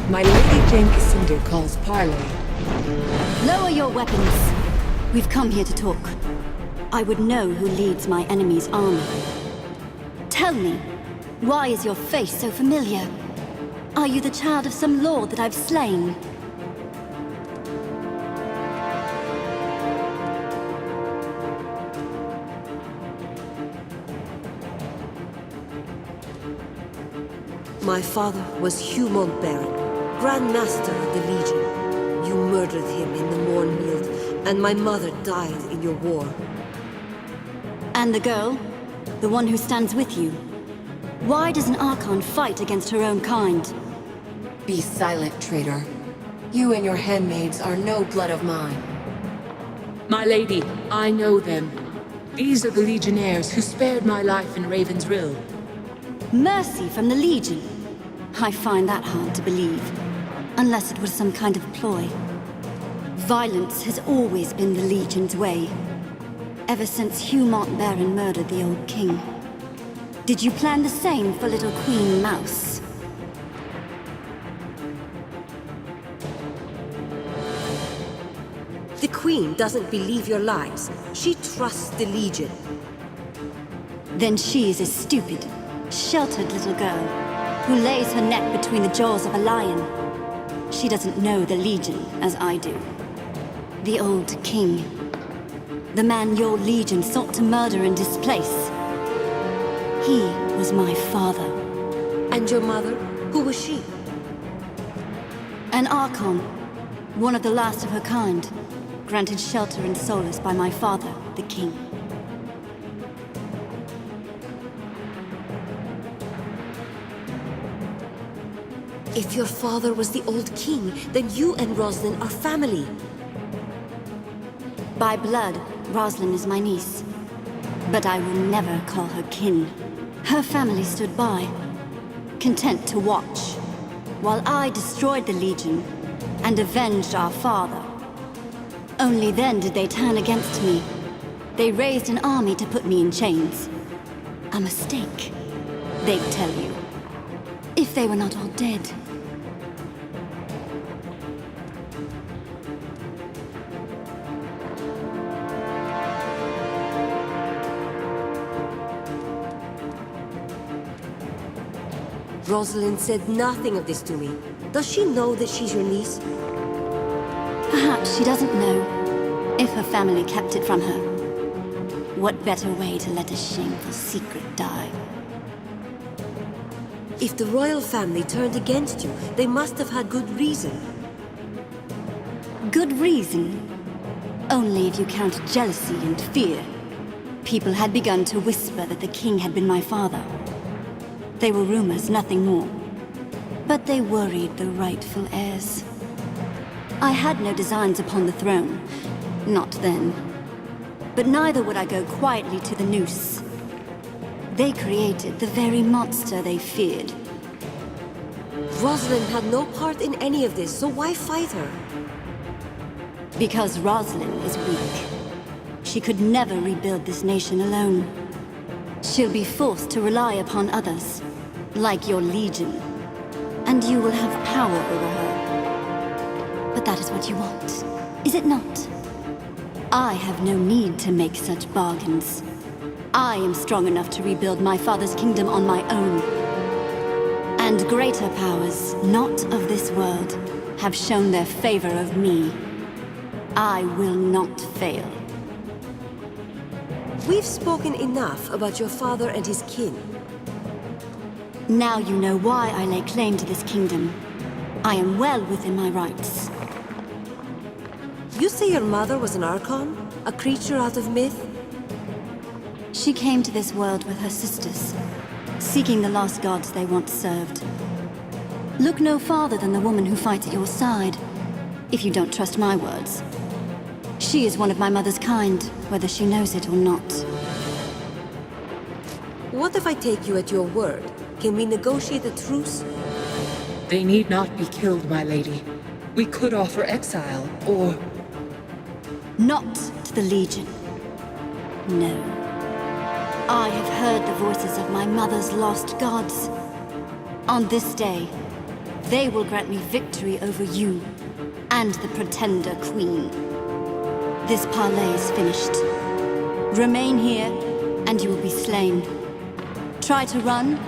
My Lady Jeyne Kassynder calls parley. Lower your weapons. We've come here to talk. I would know who leads my enemy's army. Tell me, why is your face so familiar? Are you the child of some lord that I've slain? My father was Hugh Montbaron, Grand Master of the Legion. You murdered him in the Mornfield, and my mother died in your war. And the girl? The one who stands with you? Why does an Archon fight against her own kind? Be silent, traitor. You and your handmaids are no blood of mine. My lady, I know them. These are the Legionnaires who spared my life in Raven's Rill. Mercy from the Legion? I find that hard to believe. Unless it was some kind of ploy. Violence has always been the Legion's way. Ever since Hugh Montbaron murdered the old king. Did you plan the same for little Queen Mouse? The Queen doesn't believe your lies. She trusts the Legion. Then she is a stupid, sheltered little girl who lays her neck between the jaws of a lion. She doesn't know the Legion as I do. The old king. The man your Legion sought to murder and displace. He was my father. And your mother? Who was she? An Archon. One of the last of her kind. Granted shelter and solace by my father, the king. If your father was the old king, then you and Roslyn are family. By blood, Roslyn is my niece. But I will never call her kin. Her family stood by, content to watch, while I destroyed the Legion and avenged our father. Only then did they turn against me. They raised an army to put me in chains. A mistake, they'd tell you. If they were not all dead. Roslyn said nothing of this to me. Does she know that she's your niece? Perhaps she doesn't know, if her family kept it from her. What better way to let a shameful secret die? If the royal family turned against you, they must have had good reason. Good reason? Only if you count jealousy and fear. People had begun to whisper that the king had been my father. They were rumors, nothing more. But they worried the rightful heirs. I had no designs upon the throne. Not then. But neither would I go quietly to the noose. They created the very monster they feared. Roslyn had no part in any of this, so why fight her? Because Roslyn is weak. She could never rebuild this nation alone. She'll be forced to rely upon others, like your Legion. And you will have power over her. But that is what you want, is it not? I have no need to make such bargains. I am strong enough to rebuild my father's kingdom on my own. And greater powers, not of this world, have shown their favor of me. I will not fail. We've spoken enough about your father and his kin. Now you know why I lay claim to this kingdom. I am well within my rights. You say your mother was an Archon? A creature out of myth? She came to this world with her sisters, seeking the lost gods they once served. Look no farther than the woman who fights at your side, if you don't trust my words. She is one of my mother's kind, whether she knows it or not. What if I take you at your word? Can we negotiate a truce? They need not be killed, my lady. We could offer exile, or... Not to the Legion. No. I have heard the voices of my mother's lost gods. On this day, They will grant me victory over you and the Pretender Queen. This parley is finished. Remain here, and you will be slain. Try to run,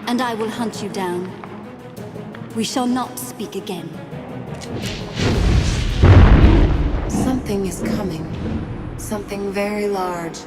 and I will hunt you down. We shall not speak again. Something is coming. Something very large.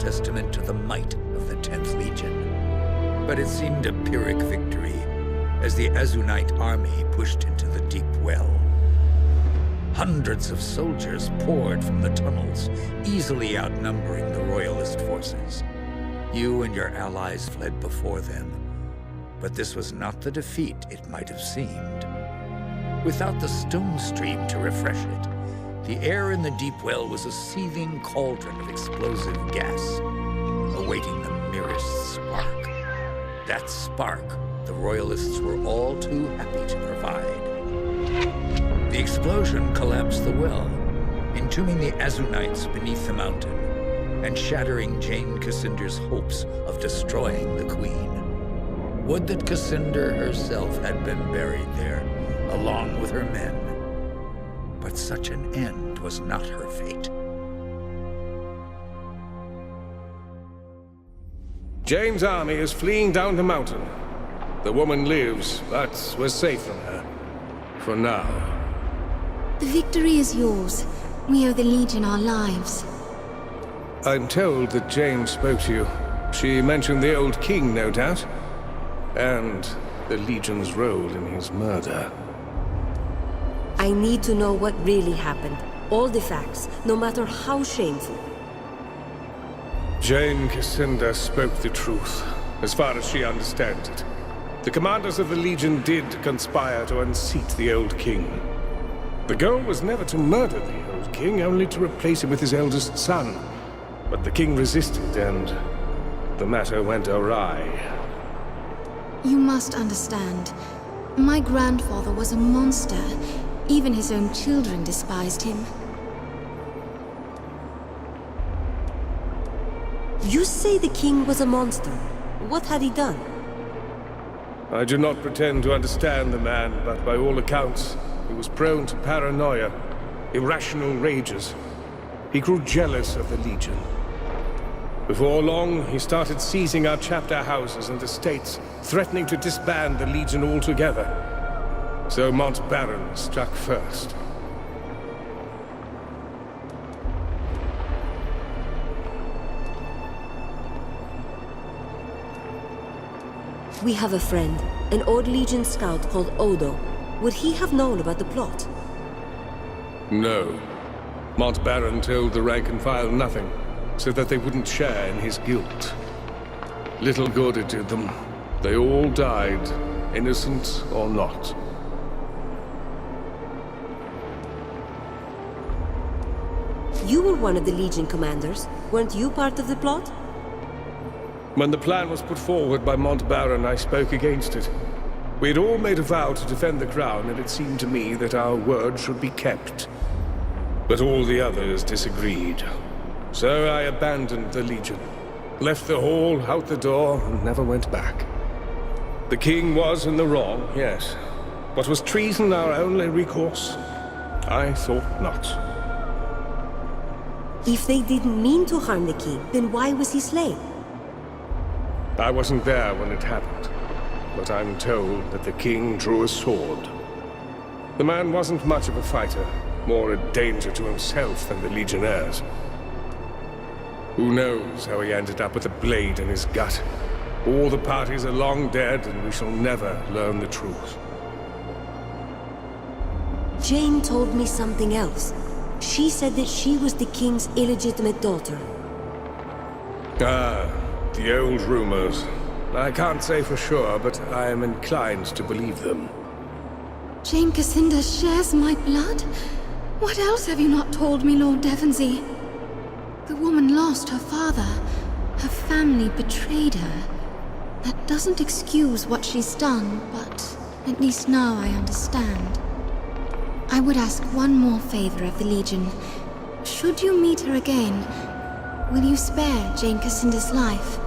testament to the might of the 10th Legion. But it seemed a Pyrrhic victory as the Azunite army pushed into the deep well. Hundreds of soldiers poured from the tunnels, easily outnumbering the royalist forces. You and your allies fled before them, but this was not the defeat it might have seemed. Without the stone stream to refresh it, The air in the deep well was a seething cauldron of explosive gas, awaiting the merest spark. That spark, the royalists were all too happy to provide. The explosion collapsed the well, entombing the Azunites beneath the mountain, and shattering Jeyne Kassynder's hopes of destroying the Queen. Would that Kassynder herself had been buried there, along with her men. But such an end was not her fate. Jeyne's army is fleeing down the mountain. The woman lives, but we're safe from her. For now. The victory is yours. We owe the Legion our lives. I'm told that Jeyne spoke to you. She mentioned the old king, no doubt. And the Legion's role in his murder. I need to know what really happened. All the facts, no matter how shameful. Jeyne Kassynder spoke the truth, as far as she understands it. The commanders of the Legion did conspire to unseat the old king. The goal was never to murder the old king, only to replace him with his eldest son. But the king resisted, and the matter went awry. You must understand. My grandfather was a monster. Even his own children despised him. You say the king was a monster. What had he done? I do not pretend to understand the man, but by all accounts, he was prone to paranoia, irrational rages. He grew jealous of the Legion. Before long, he started seizing our chapter houses and estates, threatening to disband the Legion altogether. So Mont Baron struck first. We have a friend, an old Legion scout called Odo. Would he have known about the plot? No. Mont Baron told the rank and file nothing, so that they wouldn't share in his guilt. Little good it did them. They all died, innocent or not. You were one of the Legion commanders. Weren't you part of the plot? When the plan was put forward by Mont Baron, I spoke against it. We had all made a vow to defend the crown, and it seemed to me that our word should be kept. But all the others disagreed. So I abandoned the Legion, left the hall, out the door, and never went back. The king was in the wrong, yes. But was treason our only recourse? I thought not. If they didn't mean to harm the king, then why was he slain? I wasn't there when it happened, but I'm told that the king drew a sword. The man wasn't much of a fighter, more a danger to himself than the Legionnaires. Who knows how he ended up with a blade in his gut? All the parties are long dead, and we shall never learn the truth. Jeyne told me something else. She said that she was the king's illegitimate daughter. Ah, the old rumors. I can't say for sure, but I am inclined to believe them. Jeyne Kassynder shares my blood? What else have you not told me, Lord Devonsey? The woman lost her father. Her family betrayed her. That doesn't excuse what she's done, but at least now I understand. I would ask one more favor of the Legion. Should you meet her again, will you spare Jeyne Kassynder's life?